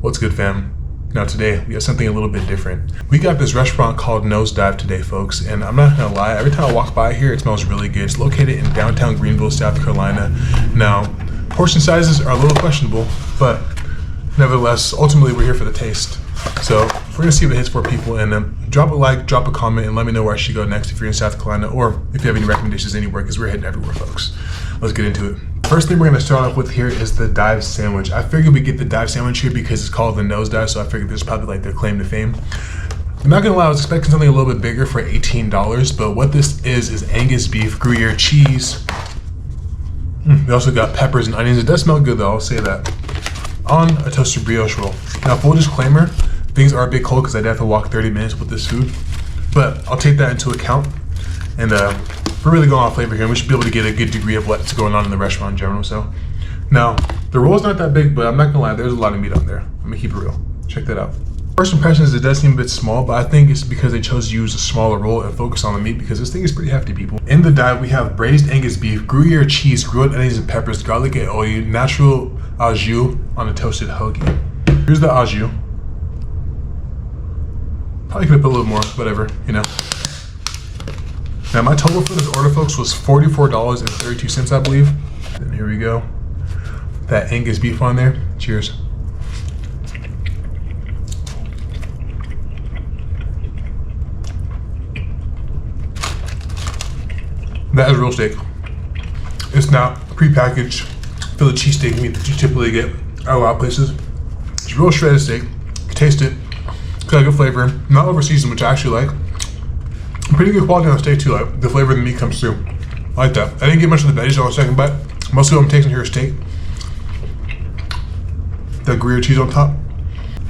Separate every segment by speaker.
Speaker 1: What's good, fam? Now today, we have something a little bit different. We got this restaurant called Nose Dive today, folks, and I'm not gonna lie, every time I walk by here, it smells really good. It's located in downtown Greenville, South Carolina. Now, portion sizes are a little questionable, but nevertheless, ultimately, we're here for the taste. So, we're gonna see if it hits for people, and drop a like, drop a comment, and let me know where I should go next if you're in South Carolina, or if you have any recommendations anywhere, because we're hitting everywhere, folks. Let's get into it. First thing we're gonna start off with here is the dive sandwich. I figured we get the dive sandwich here because it's called the Nose Dive, so I figured this is probably like their claim to fame. I'm not gonna lie, I was expecting something a little bit bigger for $18, but what this is Angus beef, Gruyere cheese. We also got peppers and onions. It does smell good though, I'll say that. On a toasted brioche roll. Now, full disclaimer, things are a bit cold because I'd have to walk 30 minutes with this food, but I'll take that into account. And we're really going off flavor here, and we should be able to get a good degree of what's going on in the restaurant in general. So, now, the roll's not that big, but I'm not gonna lie, there's a lot of meat on there. I'm gonna keep it real. Check that out. First impressions, it does seem a bit small, but I think it's because they chose to use a smaller roll and focus on the meat because this thing is pretty hefty, people. In the dive, we have braised Angus beef, Gruyere cheese, grilled onions and peppers, garlic and oil, natural au jus on a toasted hoagie. Here's the au jus. Probably could have put a little more, whatever, you know. Now, my total for this order, folks, was $44.32, I believe. And here we go. That Angus beef on there. Cheers. That is real steak. It's not prepackaged Philly cheesesteak meat that you typically get at a lot of places. It's real shredded steak. You can taste it. It's got a good flavor. Not over seasoned, which I actually like. Pretty good quality on the steak too. Like the flavor of the meat comes through. I like that. I didn't get much of the veggies on the second bite. Most of what I'm tasting here is steak. That Gruyere cheese on top.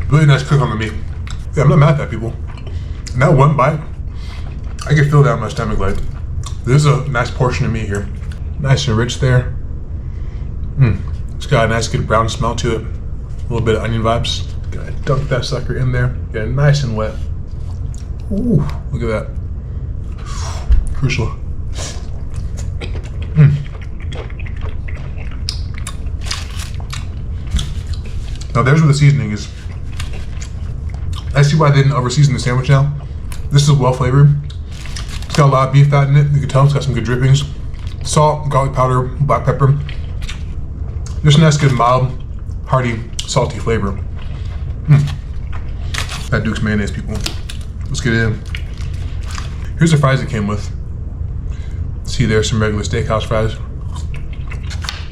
Speaker 1: Really nice cook on the meat. Yeah, I'm not mad at that, people. In that one bite, I can feel that in my stomach. Like, this is a nice portion of meat here. Nice and rich there. It's got a nice good brown smell to it. A little bit of onion vibes. Gotta dunk that sucker in there. Get it nice and wet. Ooh, look at that. Crucial. Now there's where the seasoning is. I see why they didn't over season the sandwich now. This is well flavored. It's got a lot of beef fat in it. You can tell it's got some good drippings. Salt, garlic powder, black pepper. Just a nice good mild, hearty, salty flavor. That Duke's mayonnaise, people. Let's get it in. Here's the fries it came with. See, there's some regular steakhouse fries.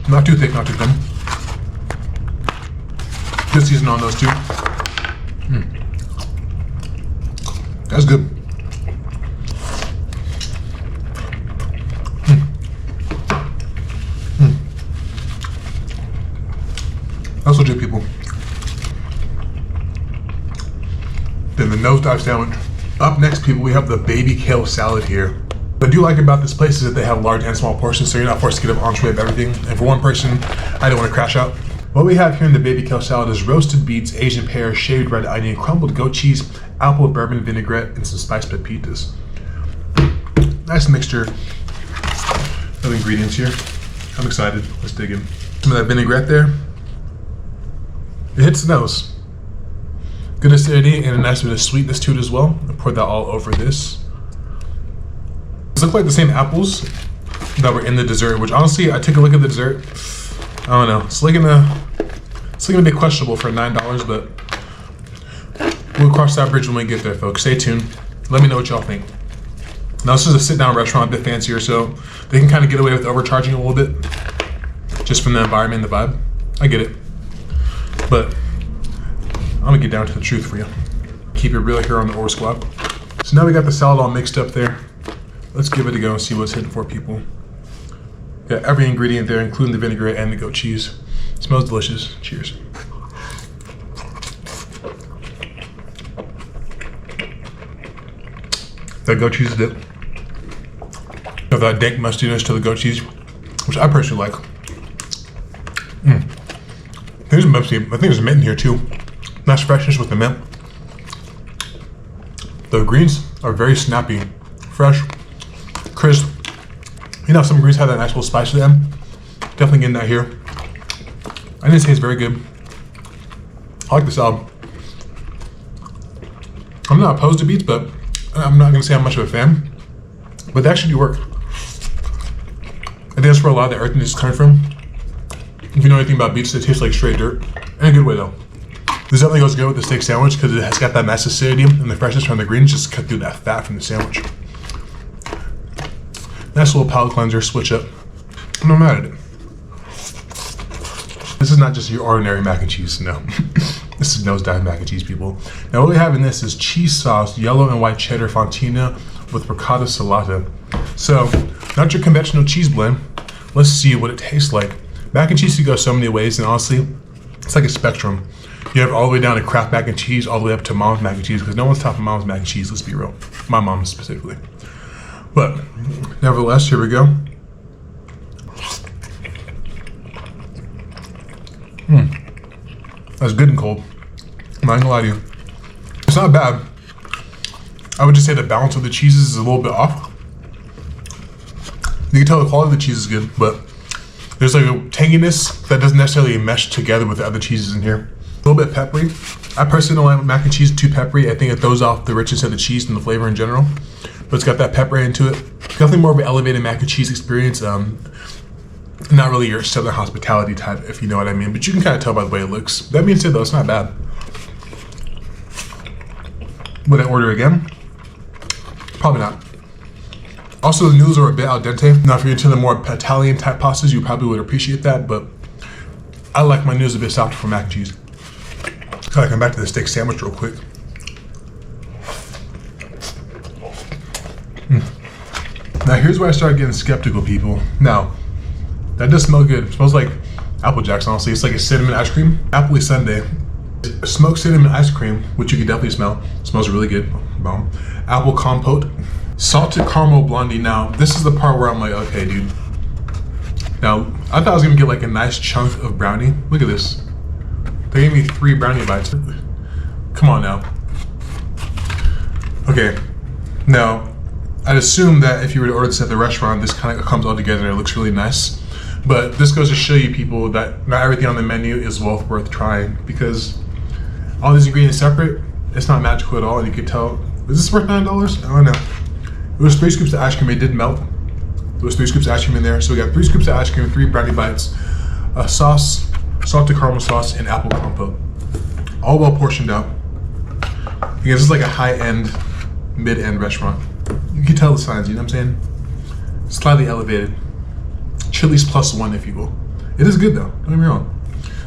Speaker 1: Not too thick, not too thin. Good season on those too. That's good. That's legit, people. Then the Nose Dive sandwich. Up next, people, we have the baby kale salad here. What I do like about this place is that they have large and small portions, so you're not forced to get an entree of everything. And for one person, I don't want to crash out. What we have here in the baby kale salad is roasted beets, Asian pear, shaved red onion, crumbled goat cheese, apple bourbon vinaigrette, and some spiced pepitas. Nice mixture of ingredients here. I'm excited. Let's dig in. Some of that vinaigrette there. It hits the nose. Good acidity and a nice bit of sweetness to it as well. I'll pour that all over this. These look like the same apples that were in the dessert, which honestly, I took a look at the dessert. I don't know. It's looking a bit questionable for $9, but we'll cross that bridge when we get there, folks. Stay tuned. Let me know what y'all think. Now, this is a sit-down restaurant, a bit fancier, so they can kind of get away with overcharging a little bit just from the environment and the vibe. I get it. But I'm gonna get down to the truth for you. Keep it real here on the Or Squad. So now we got the salad all mixed up there. Let's give it a go and see what's hitting for people. Got every ingredient there, including the vinaigrette and the goat cheese. It smells delicious. Cheers. That goat cheese is it. Got that dank mustiness to the goat cheese, which I personally like. There's mostly, I think there's mint in here too. Nice freshness with the mint. The greens are very snappy, fresh, crisp. You know, some greens have that nice little spice to them. Definitely getting that here. Onion tastes very good. I like the salad. I'm not opposed to beets, but I'm not gonna say I'm much of a fan. But they actually do work. I think that's where a lot of the earthiness is coming from. If you know anything about beets, they taste like straight dirt. In a good way though. This definitely goes good with the steak sandwich because it has got that nice acidity and the freshness from the greens just cut through that fat from the sandwich. Nice little palate cleanser, switch up. I'm not mad at it. This is not just your ordinary mac and cheese, no. This is Nose Dive mac and cheese, people. Now what we have in this is cheese sauce, yellow and white cheddar fontina with ricotta salata. So, not your conventional cheese blend. Let's see what it tastes like. Mac and cheese can go so many ways, and honestly, it's like a spectrum. You have all the way down to Kraft mac and cheese, all the way up to mom's mac and cheese, because no one's topping mom's mac and cheese, let's be real. My mom specifically. But, nevertheless, here we go. That's good and cold. I'm not gonna lie to you. It's not bad. I would just say the balance of the cheeses is a little bit off. You can tell the quality of the cheese is good, but there's like a tanginess that doesn't necessarily mesh together with the other cheeses in here. A little bit peppery. I personally don't like mac and cheese too peppery. I think it throws off the richness of the cheese and the flavor in general. But it's got that pepper into it. Definitely more of an elevated mac and cheese experience. Not really your southern hospitality type, if you know what I mean. But you can kind of tell by the way it looks. That being said though, it's not bad. Would I order again? Probably not. Also, the noodles are a bit al dente. Now, if you're into the more Italian type pastas, you probably would appreciate that, but I like my noodles a bit softer for mac and cheese. Gotta come back to the steak sandwich real quick. Now, here's where I started getting skeptical, people. Now, that does smell good. It smells like Apple Jacks, honestly. It's like a cinnamon ice cream. Appley Sundae. Smoked cinnamon ice cream, which you can definitely smell. Smells really good. Bomb. Apple compote. Salted caramel blondie. Now, this is the part where I'm like, okay, dude. Now, I thought I was gonna get like a nice chunk of brownie. Look at this. They gave me 3 brownie bites. Come on now. Okay. Now, I'd assume that if you were to order this at the restaurant, this kind of comes all together and it looks really nice. But this goes to show you people that not everything on the menu is well worth trying, because all these ingredients separate, it's not magical at all, and you can tell, is this worth $9? I don't know. It was 3 scoops of ice cream, it did melt. There was 3 scoops of ice cream in there, so we got 3 scoops of ice cream, 3 brownie bites, a sauce, salted caramel sauce, and apple compote. All well portioned out. Because this is like a high-end, mid-end restaurant. You can tell the signs, you know what I'm saying? Slightly elevated. Chili's +1, if you will. It is good though, don't get me wrong.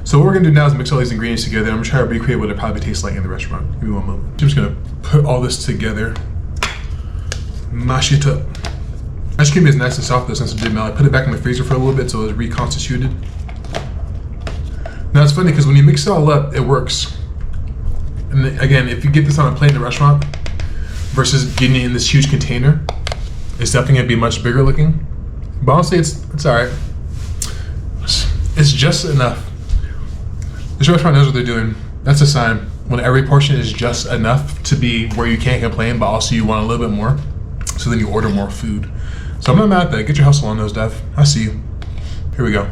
Speaker 1: So what we're gonna do now is mix all these ingredients together. I'm gonna try to recreate what it probably tastes like in the restaurant. Give me one moment. I'm just gonna put all this together, mash it up. Ice cream is nice and soft though since it did melt. I put it back in the freezer for a little bit so it was reconstituted. Now it's funny because when you mix it all up, it works. And again, if you get this on a plate in a restaurant versus getting it in this huge container, it's definitely gonna be much bigger looking. But honestly, it's all right. It's just enough. This restaurant knows what they're doing. That's a sign when every portion is just enough to be where you can't complain, but also you want a little bit more. So then you order more food. So I'm not mad at that. Get your hustle on, Nose Dive. I see you. Here we go.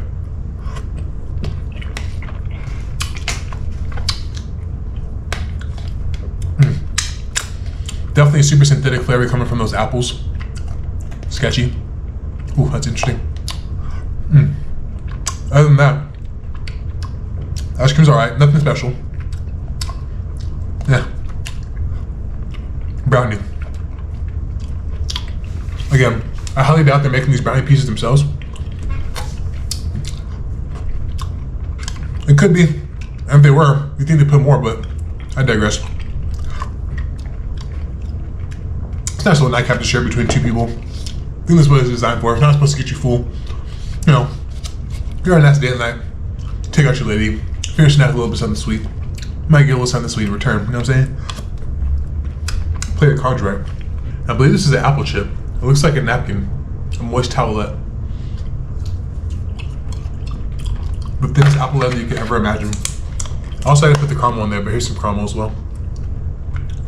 Speaker 1: Definitely super synthetic flavor coming from those apples. Sketchy. Ooh, that's interesting. Other than that, ice cream's alright, nothing special. Yeah. Brownie. Again, I highly doubt they're making these brownie pieces themselves. It could be, and if they were, you think they put more, but I digress. It's a nice little nightcap to share between 2 people. I think that's what it's designed for. It's not supposed to get you full. You know, you're on a nice day at night, take out your lady, finish snack a little bit something sweet. Might get a little something sweet in return, you know what I'm saying? Play your cards right. I believe this is an apple chip. It looks like a napkin, a moist towelette. The thinnest apple leather you could ever imagine. I also had to put the caramel in there, but here's some caramel as well.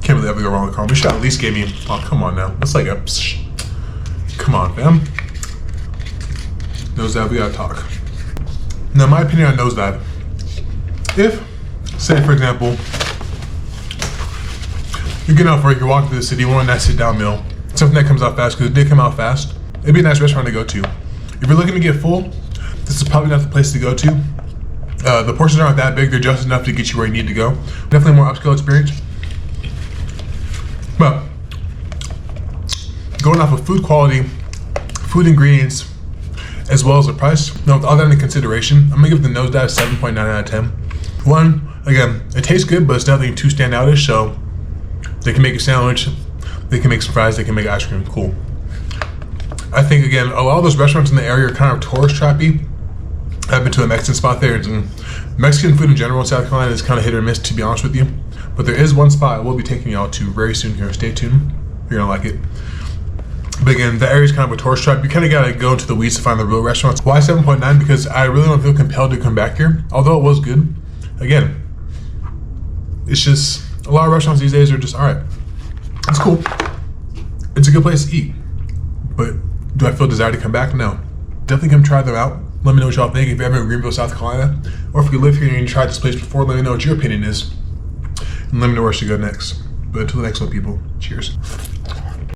Speaker 1: Can't really ever go wrong with caramel. You should at least give me, oh come on now. That's like a, come on fam. Nose Dive, we gotta talk. Now my opinion on Nose Dive. If say for example, you're getting off work, you're walking through the city, you want a nice sit down meal, something that comes out fast, because it did come out fast. It'd be a nice restaurant to go to. If you're looking to get full, this is probably not the place to go to. The portions aren't that big, they're just enough to get you where you need to go. Definitely a more upscale experience. But going off of food quality, food ingredients, as well as the price, now with all that into consideration, I'm gonna give the Nose Dive 7.9 out of 10. One, again, it tastes good, but it's nothing too standoutish, so they can make a sandwich, they can make some fries, they can make ice cream, cool. I think, again, a lot of those restaurants in the area are kind of tourist trappy. I've been to a Mexican spot there, and Mexican food in general in South Carolina is kind of hit or miss, to be honest with you. But there is one spot I will be taking y'all to very soon here, stay tuned, you're gonna like it. But again, the area is kind of a tourist trap. You kind of gotta go into the weeds to find the real restaurants. Why 7.9? Because I really don't feel compelled to come back here, although it was good. Again, it's just, a lot of restaurants these days are just, all right, it's cool. It's a good place to eat. But do I feel desire to come back? No. Definitely come try them out. Let me know what y'all think. If you're ever in Greenville, South Carolina, or if you live here and you tried this place before, let me know what your opinion is. And let me know where I should go next. But until the next one, people, cheers.